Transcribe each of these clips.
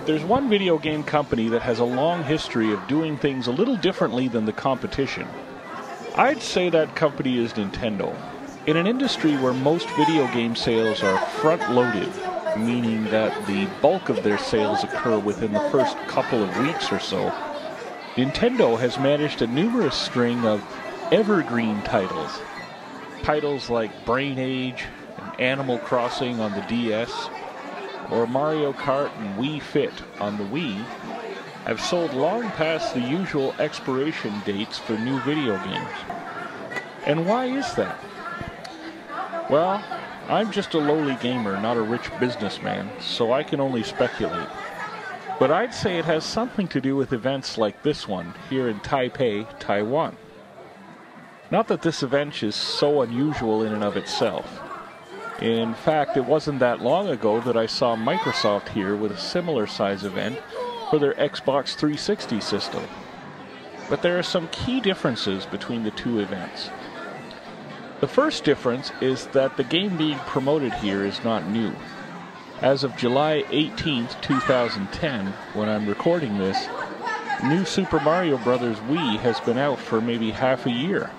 there's one video game company that has a long history of doing things a little differently than the competition, I'd say that company is Nintendo. In an industry where most video game sales are front-loaded, meaning that the bulk of their sales occur within the first couple of weeks or so, Nintendo has managed a numerous string of evergreen titles. Titles like Brain Age and Animal Crossing on the DS, or Mario Kart and Wii Fit on the Wii, have sold long past the usual expiration dates for new video games. And why is that? Well, I'm just a lowly gamer, not a rich businessman, so I can only speculate. But I'd say it has something to do with events like this one, here in Taipei, Taiwan. Not that this event is so unusual in and of itself. In fact, it wasn't that long ago that I saw Microsoft here with a similar size event for their Xbox 360 system. But there are some key differences between the two events. The first difference is that the game being promoted here is not new. As of July 18th, 2010, when I'm recording this, new Super Mario Bros. Wii has been out for maybe half a year.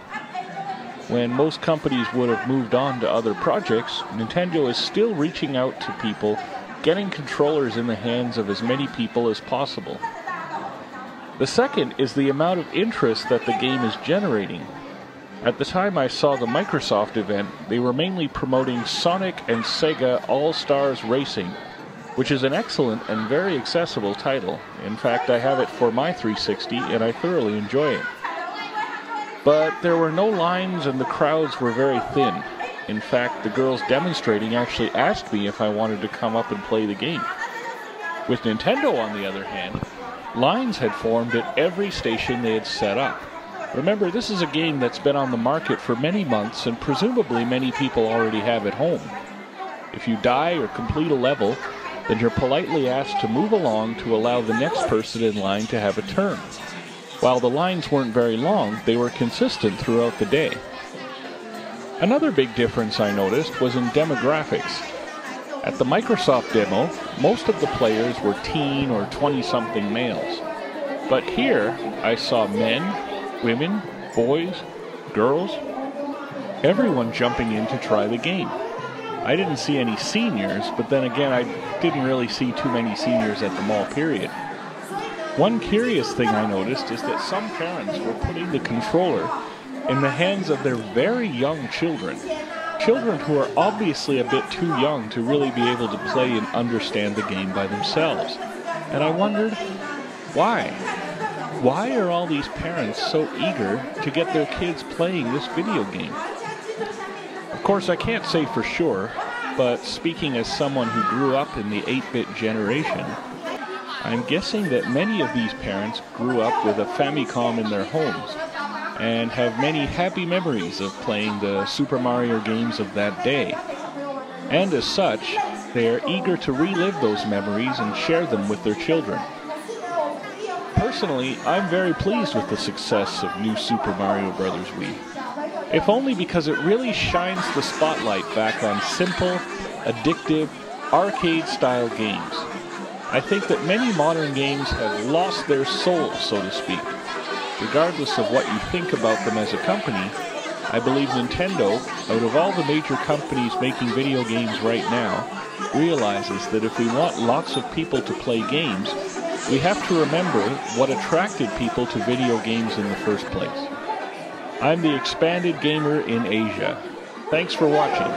When most companies would have moved on to other projects, Nintendo is still reaching out to people, getting controllers in the hands of as many people as possible. The second is the amount of interest that the game is generating. At the time I saw the Microsoft event, they were mainly promoting Sonic and Sega All-Stars Racing, which is an excellent and very accessible title. In fact, I have it for my 360 and I thoroughly enjoy it. But there were no lines and the crowds were very thin. In fact, the girls demonstrating actually asked me if I wanted to come up and play the game. With Nintendo, on the other hand, lines had formed at every station they had set up. Remember, this is a game that's been on the market for many months and presumably many people already have at home. If you die or complete a level, then you're politely asked to move along to allow the next person in line to have a turn. While the lines weren't very long, they were consistent throughout the day. Another big difference I noticed was in demographics. At the Microsoft demo, most of the players were teen or 20-something males. But here, I saw men, women, boys, girls, everyone jumping in to try the game. I didn't see any seniors, but then again, I didn't really see too many seniors at the mall, period. One curious thing I noticed is that some parents were putting the controller in the hands of their very young children. Children who are obviously a bit too young to really be able to play and understand the game by themselves. And I wondered, why? Why are all these parents so eager to get their kids playing this video game? Of course, I can't say for sure, but speaking as someone who grew up in the 8-bit generation, I'm guessing that many of these parents grew up with a Famicom in their homes and have many happy memories of playing the Super Mario games of that day. And as such, they are eager to relive those memories and share them with their children. Personally, I'm very pleased with the success of new Super Mario Bros. Wii. If only because it really shines the spotlight back on simple, addictive, arcade-style games. I think that many modern games have lost their soul, so to speak. Regardless of what you think about them as a company, I believe Nintendo, out of all the major companies making video games right now, realizes that if we want lots of people to play games, we have to remember what attracted people to video games in the first place. I'm the Expanded Gamer in Asia. Thanks for watching.